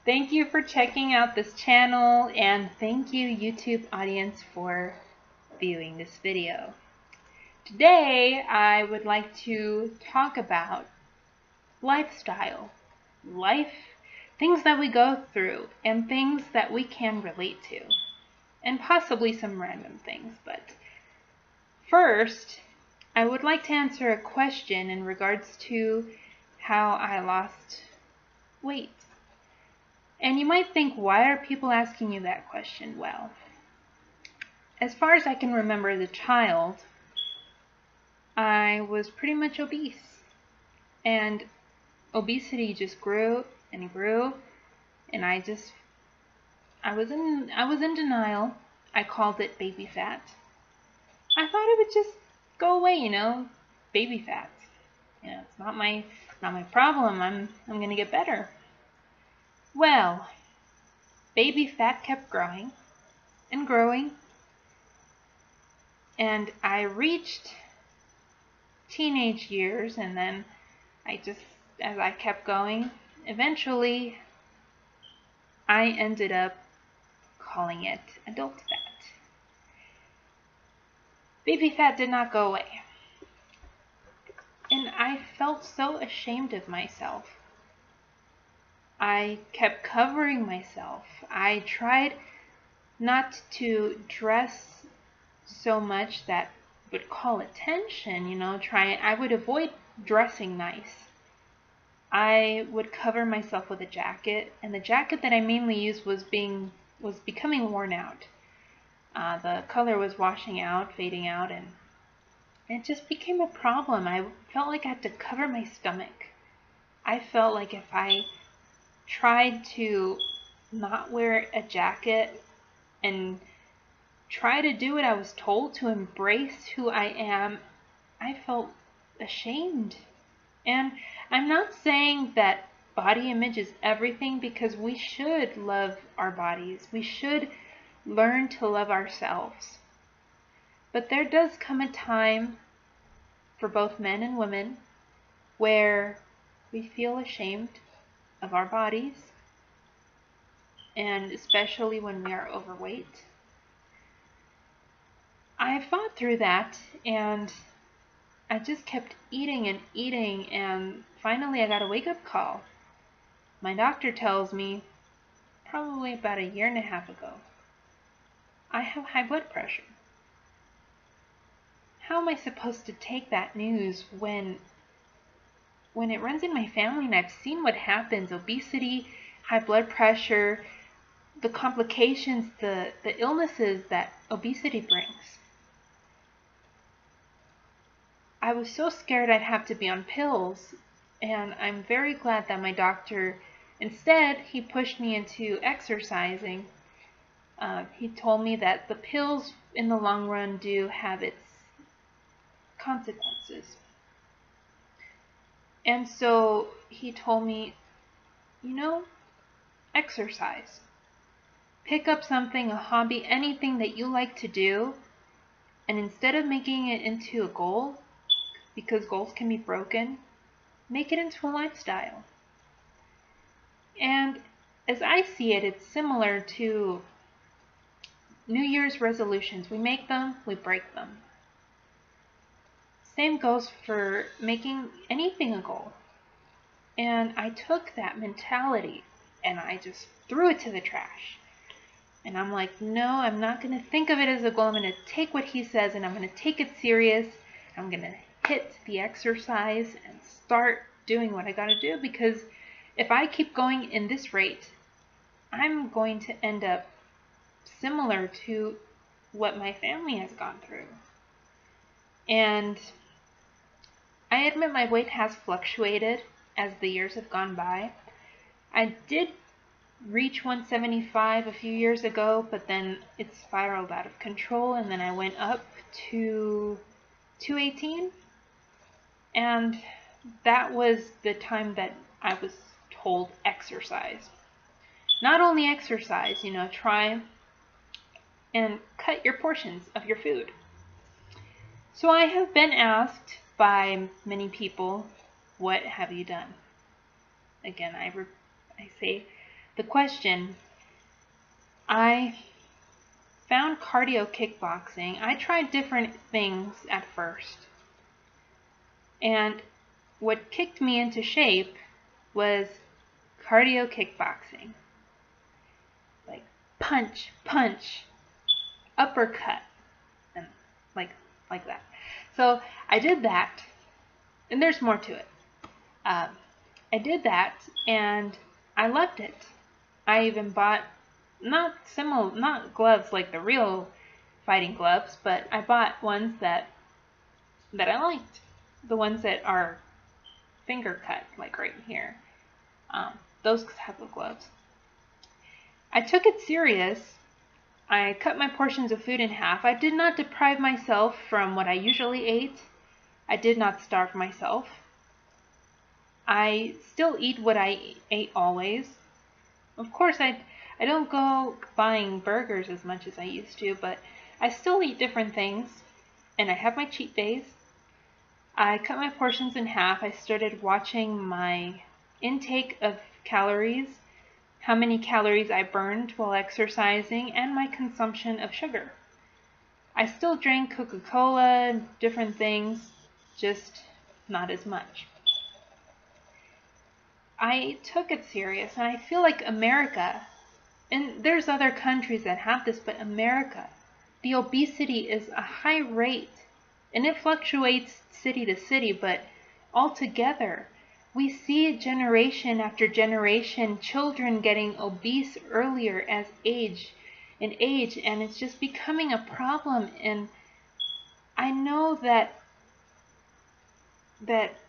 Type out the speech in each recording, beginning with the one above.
Thank you for checking out this channel, and thank you YouTube audience for viewing this video. Today I would like to talk about lifestyle, life, things that we go through, and things that we can relate to, and possibly some random things. But first, I would like to answer a question in regards to how I lost weight. And you might think, why are people asking you that question? Well, as far as I can remember as a child, I was pretty much obese. And obesity just grew and grew, and I was in denial. I called it baby fat. I thought it would just go away, baby fat. It's not my problem. I'm gonna get better. Well, baby fat kept growing and growing, and I reached teenage years, and then as I kept going, eventually I ended up calling it adult fat. Baby fat did not go away, and I felt so ashamed of myself. I kept covering myself. I tried not to dress so much that would call attention, I would avoid dressing nice. I would cover myself with a jacket, and the jacket that I mainly used was becoming worn out. The color was washing out, fading out, and it just became a problem. I felt like I had to cover my stomach. I felt like if I tried to not wear a jacket and try to do what I was told, to embrace who I am, I felt ashamed. And I'm not saying that body image is everything, because we should love our bodies. We should learn to love ourselves. But there does come a time for both men and women where we feel ashamed of our bodies, and especially when we are overweight. I fought through that, and I just kept eating and eating, and finally I got a wake-up call. My doctor tells me, probably about a year and a half ago, I have high blood pressure. How am I supposed to take that news when it runs in my family, and I've seen what happens? Obesity, high blood pressure, the complications, the illnesses that obesity brings. I was so scared I'd have to be on pills, and I'm very glad that my doctor, instead, he pushed me into exercising. He told me that the pills in the long run do have its consequences. And so he told me, exercise. Pick up something, a hobby, anything that you like to do, and instead of making it into a goal, because goals can be broken, make it into a lifestyle. And as I see it, it's similar to New Year's resolutions. We make them, we break them. Same goes for making anything a goal. And I took that mentality and I just threw it to the trash. And I'm like, no, I'm not going to think of it as a goal. I'm going to take what he says and I'm going to take it serious. I'm going to hit the exercise and start doing what I got to do, because if I keep going in this rate, I'm going to end up similar to what my family has gone through. And I admit my weight has fluctuated as the years have gone by. I did reach 175 a few years ago, but then it spiraled out of control, and then I went up to 218, and that was the time that I was told exercise. Not only exercise, try and cut your portions of your food. So I have been asked by many people, what have you done? Again, I say, the question, I found cardio kickboxing. I tried different things at first. And what kicked me into shape was cardio kickboxing. Like punch, punch, uppercut, and like that. So I did that, and there's more to it. I did that, and I loved it. I even bought not gloves like the real fighting gloves, but I bought ones that I liked. The ones that are finger cut, like right here. Those type of gloves. I took it serious. I cut my portions of food in half. I did not deprive myself from what I usually ate. I did not starve myself. I still eat what I ate always. Of course, I don't go buying burgers as much as I used to, but I still eat different things, and I have my cheat days. I cut my portions in half. I started watching my intake of calories, how many calories I burned while exercising, and my consumption of sugar. I still drank Coca-Cola, different things, just not as much. I took it serious, and I feel like America, and there's other countries that have this, but America, the obesity is a high rate, and it fluctuates city to city, but altogether, we see generation after generation children getting obese earlier as age, and it's just becoming a problem. And I know that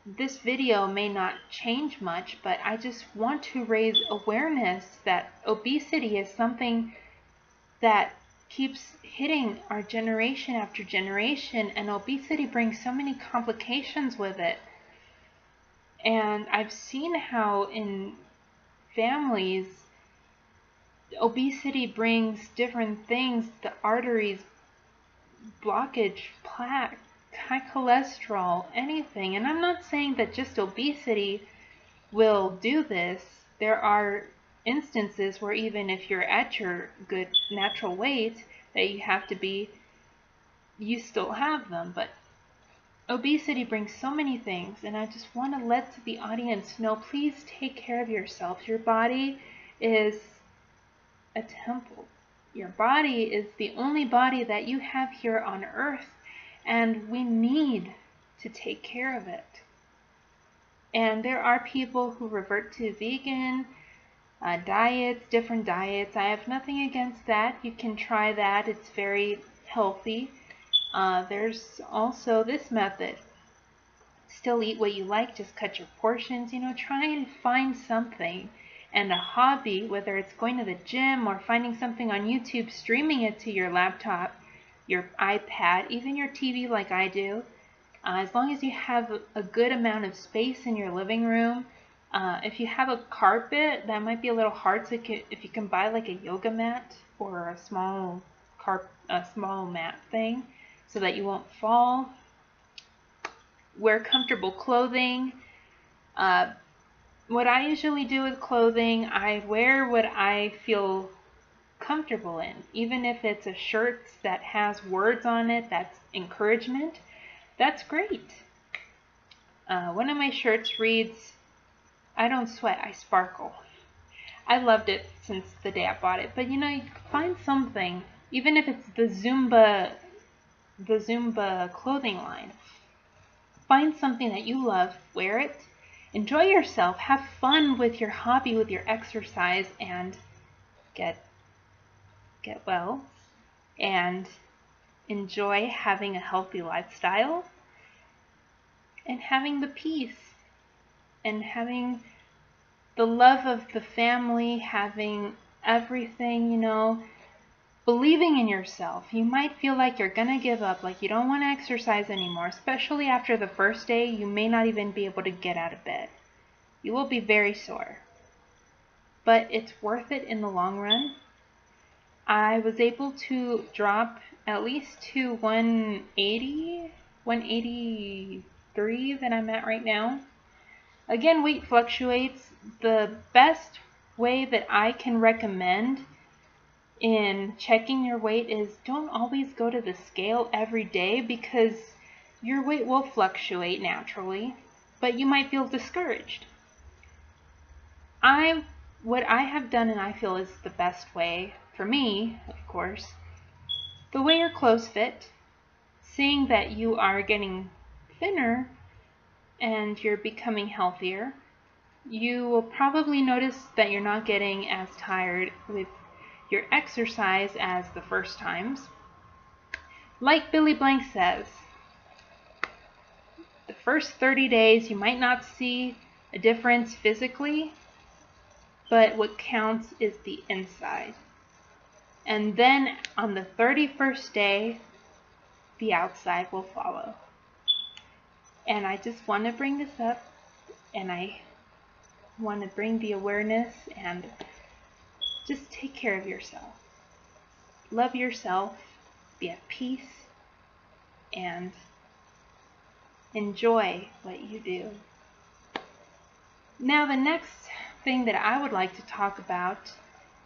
this video may not change much, but I just want to raise awareness that obesity is something that keeps hitting our generation after generation, and obesity brings so many complications with it. And I've seen how in families, obesity brings different things, the arteries, blockage, plaque, high cholesterol, anything. And I'm not saying that just obesity will do this. There are instances where even if you're at your good natural weight that you have to be, you still have them. But obesity brings so many things, and I just want to let the audience know, please take care of yourself. Your body is a temple. Your body is the only body that you have here on earth, and we need to take care of it. And there are people who revert to vegan diets, different diets. I have nothing against that. You can try that. It's very healthy. There's also this method. Still eat what you like, just cut your portions. Try and find something and a hobby, whether it's going to the gym or finding something on YouTube, streaming it to your laptop, your iPad, even your TV like I do. As long as you have a good amount of space in your living room. If you have a carpet, that might be a little hard, so if you can buy like a yoga mat or a small mat thing so that you won't fall. Wear comfortable clothing. What I usually do with clothing, I wear what I feel comfortable in. Even if it's a shirt that has words on it, that's encouragement, that's great. One of my shirts reads, "I don't sweat, I sparkle." I loved it since the day I bought it. But you can find something, even if it's the Zumba clothing line. Find something that you love, wear it, enjoy yourself, have fun with your hobby, with your exercise, and get well, and enjoy having a healthy lifestyle, and having the peace, and having the love of the family, having everything, believing in yourself. You might feel like you're gonna give up, like you don't want to exercise anymore, especially after the first day. You may not even be able to get out of bed. You will be very sore, but it's worth it in the long run. I was able to drop at least to 183 that I'm at right now. Again, weight fluctuates. The best way that I can recommend in checking your weight is don't always go to the scale every day, because your weight will fluctuate naturally, but you might feel discouraged. What I have done, and I feel is the best way for me, of course, the way your clothes fit, seeing that you are getting thinner and you're becoming healthier, you will probably notice that you're not getting as tired with your exercise as the first times. Like Billy Blank says, the first 30 days you might not see a difference physically, but what counts is the inside. And then on the 31st day, the outside will follow. And I just want to bring this up, and I want to bring the awareness, and just take care of yourself. Love yourself, be at peace, and enjoy what you do. Now, the next thing that I would like to talk about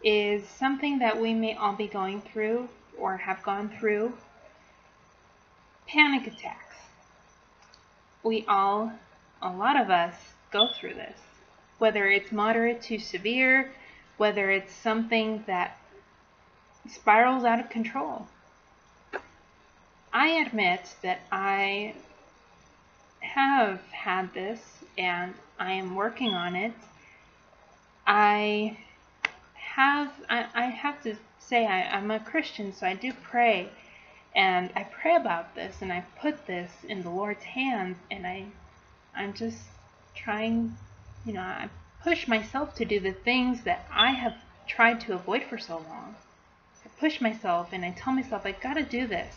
is something that we may all be going through or have gone through: panic attacks. A lot of us go through this, whether it's moderate to severe, whether it's something that spirals out of control. I admit that I have had this, and I am working on it. I have to say I'm a Christian, so I do pray, and I pray about this, and I put this in the Lord's hands, and I'm just trying, I push myself to do the things that I have tried to avoid for so long. I push myself, and I tell myself, I gotta do this.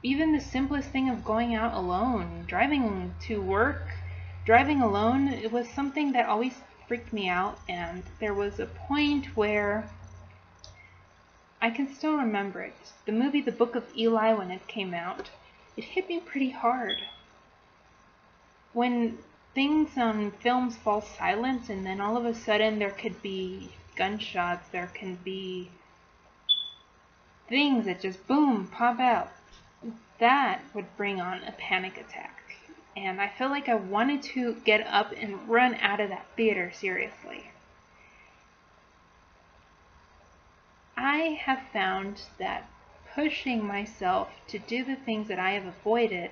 Even the simplest thing of going out alone, driving to work, driving alone, it was something that always freaked me out. And there was a point where I can still remember it. The movie The Book of Eli, when it came out, it hit me pretty hard. When things on films fall silent, and then all of a sudden there could be gunshots, there can be things that just boom, pop out. That would bring on a panic attack. And I felt like I wanted to get up and run out of that theater, seriously. I have found that pushing myself to do the things that I have avoided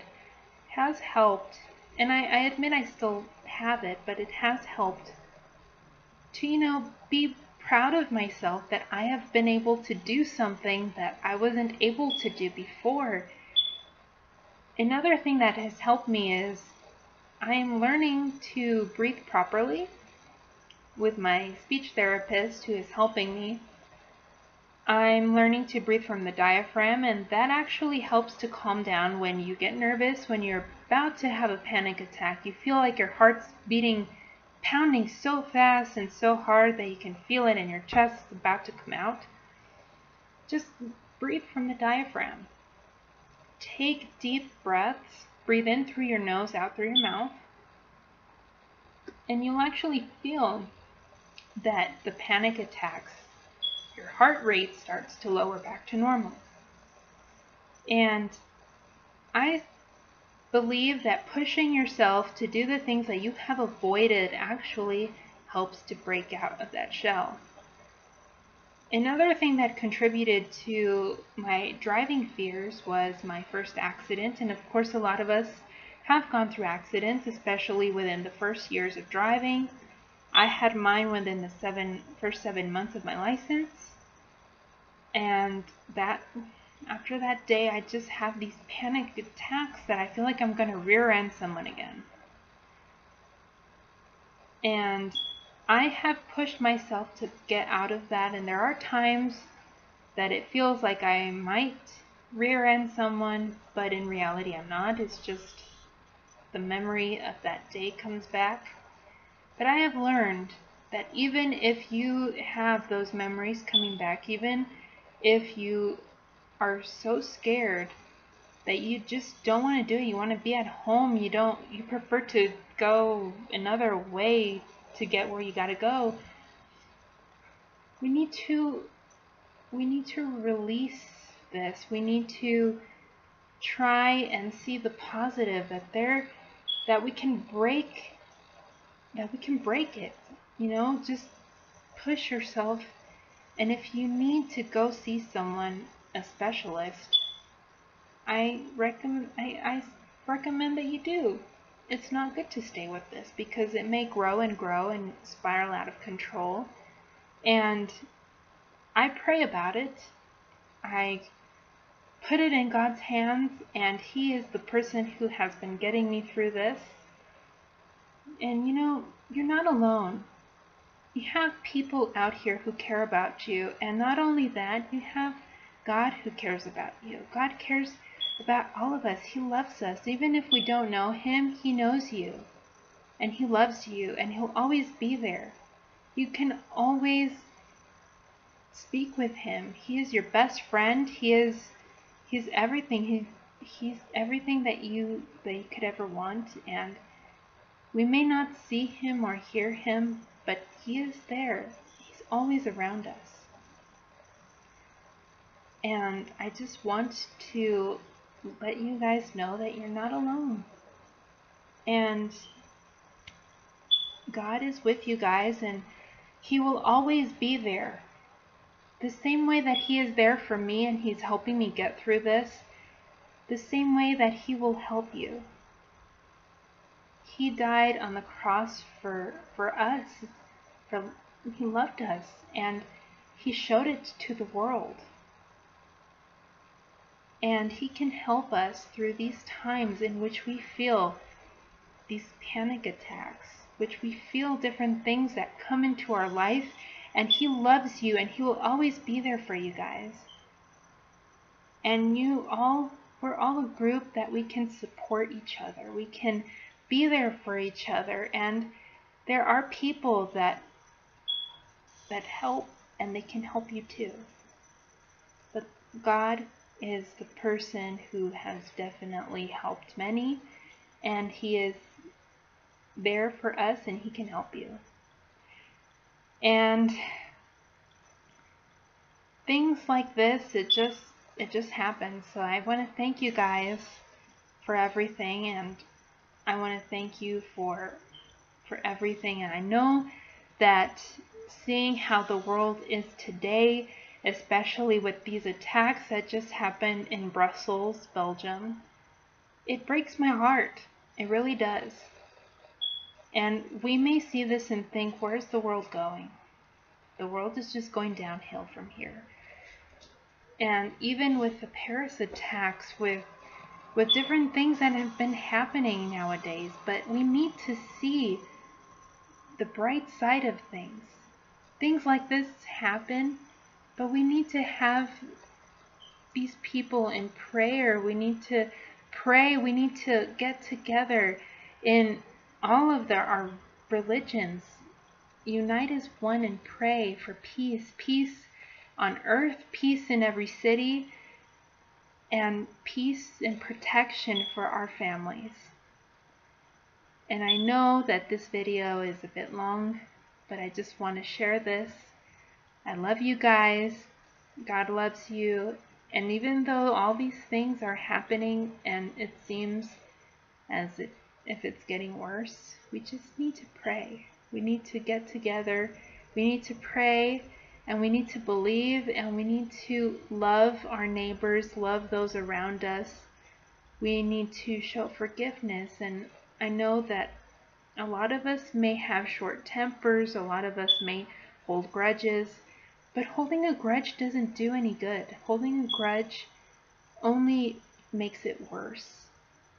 has helped, and I admit I still have it, but it has helped to, be proud of myself that I have been able to do something that I wasn't able to do before. Another thing that has helped me is I'm learning to breathe properly with my speech therapist who is helping me. I'm learning to breathe from the diaphragm, and that actually helps to calm down when you get nervous, when you're about to have a panic attack. You feel like your heart's pounding so fast and so hard that you can feel it in your chest about to come out. Just breathe from the diaphragm. Take deep breaths, breathe in through your nose, out through your mouth, and you'll actually feel that the panic attacks, your heart rate starts to lower back to normal. And I believe that pushing yourself to do the things that you have avoided actually helps to break out of that shell. Another thing that contributed to my driving fears was my first accident, and of course a lot of us have gone through accidents, especially within the first years of driving. I had mine within the first 7 months of my license, and after that day I just have these panic attacks that I feel like I'm going to rear-end someone again. And I have pushed myself to get out of that, and there are times that it feels like I might rear-end someone, but in reality I'm not. It's just the memory of that day comes back. But I have learned that even if you have those memories coming back, even if you are so scared that you just don't want to do it, you want to be at home, you prefer to go another way to get where you got to go, we need to release this. We need to try and see the positive that we can break it. Just push yourself. And if you need to go see someone, a specialist, I recommend that you do. It's not good to stay with this because it may grow and grow and spiral out of control. And I pray about it. I put it in God's hands, and He is the person who has been getting me through this. And you're not alone. You have people out here who care about you, and not only that, you have God who cares about you. God cares about all of us. He loves us. Even if we don't know Him, He knows you, and He loves you, and He'll always be there. You can always speak with Him. He is your best friend. He's everything. He's everything that you could ever want, and we may not see Him or hear Him, but He is there. He's always around us. And I just want to let you guys know that you're not alone. And God is with you guys, and He will always be there. The same way that He is there for me and He's helping me get through this, the same way that He will help you. He died on the cross for us. He loved us, and He showed it to the world. And He can help us through these times in which we feel these panic attacks, which we feel different things that come into our life, and He loves you, and He will always be there for you guys. And we're all a group that we can support each other. We can be there for each other, and there are people that help, and they can help you too. But God is the person who has definitely helped many, and He is there for us, and He can help you. And things like this, it just happens. So I want to thank you guys for everything, and I want to thank you for everything. And I know that seeing how the world is today, especially with these attacks that just happened in Brussels, Belgium, it breaks my heart. It really does. And we may see this and think, where's the world going? The world is just going downhill from here. And even with the Paris attacks, with different things that have been happening nowadays, but we need to see the bright side of things. Things like this happen, but we need to have these people in prayer. We need to pray. We need to get together in all of our religions. Unite as one and pray for peace. Peace on earth, peace in every city, and peace and protection for our families. And I know that this video is a bit long, but I just want to share this. I love you guys. God loves you. And even though all these things are happening and it seems as if it's getting worse, we just need to pray. We need to get together. We need to pray, and we need to believe, and we need to love our neighbors, love those around us. We need to show forgiveness. And I know that a lot of us may have short tempers, a lot of us may hold grudges, but holding a grudge doesn't do any good. Holding a grudge only makes it worse.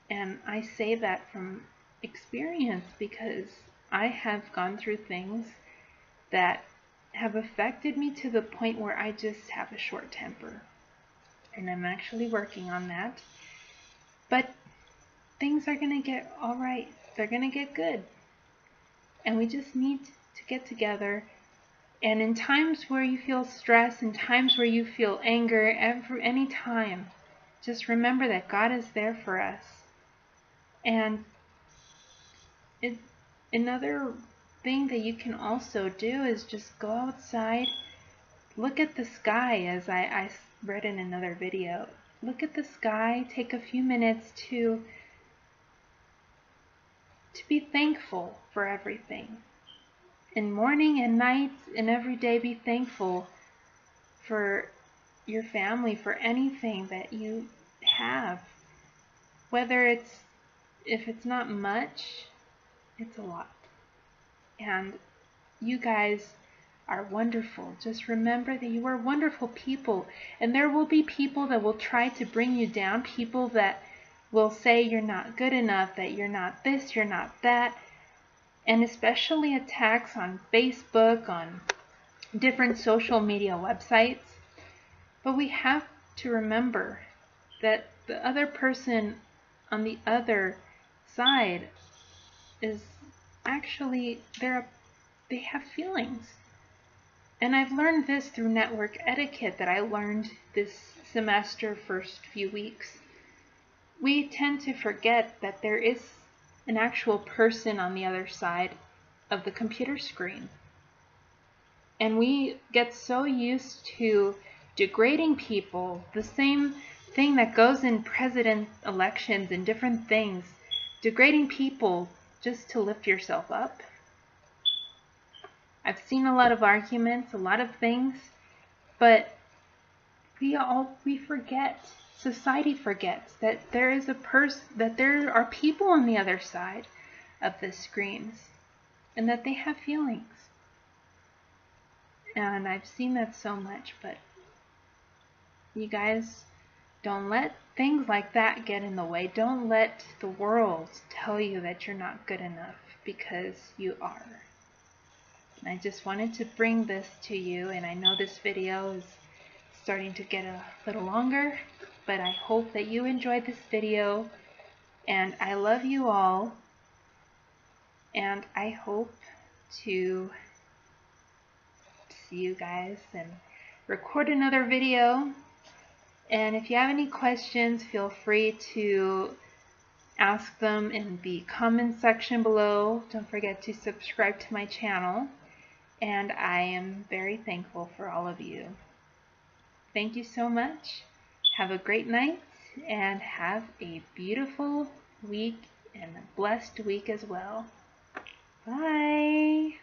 And I say that from experience because I have gone through things that have affected me to the point where I just have a short temper. And I'm actually working on that. But things are going to get all right. They're going to get good. And we just need to get together. And in times where you feel stress, in times where you feel anger, any time, just remember that God is there for us. And another thing that you can also do is just go outside look at the sky, as I read in another video. Look at the sky, take a few minutes to be thankful for everything. In morning and night and every day, be thankful for your family, for anything that you have. Whether if it's not much, it's a lot. And you guys are wonderful. Just remember that you are wonderful people. And there will be people that will try to bring you down, people that will say you're not good enough, that you're not this, you're not that. And especially attacks on Facebook, on different social media websites. But we have to remember that the other person on the other side is actually, they have feelings. And I've learned this through network etiquette that I learned this semester, first few weeks. We tend to forget that there is an actual person on the other side of the computer screen. And we get so used to degrading people, the same thing that goes in president elections and different things, degrading people just to lift yourself up. I've seen a lot of arguments, a lot of things, but we forget, society forgets that there is that there are people on the other side of the screens and that they have feelings. And I've seen that so much, but you guys, don't let things like that get in the way. Don't let the world tell you that you're not good enough, because you are. And I just wanted to bring this to you, and I know this video is starting to get a little longer, but I hope that you enjoyed this video, and I love you all, and I hope to see you guys and record another video. And if you have any questions, feel free to ask them in the comment section below. Don't forget to subscribe to my channel, and I am very thankful for all of you. Thank you so much. Have a great night, and have a beautiful week and a blessed week as well. Bye.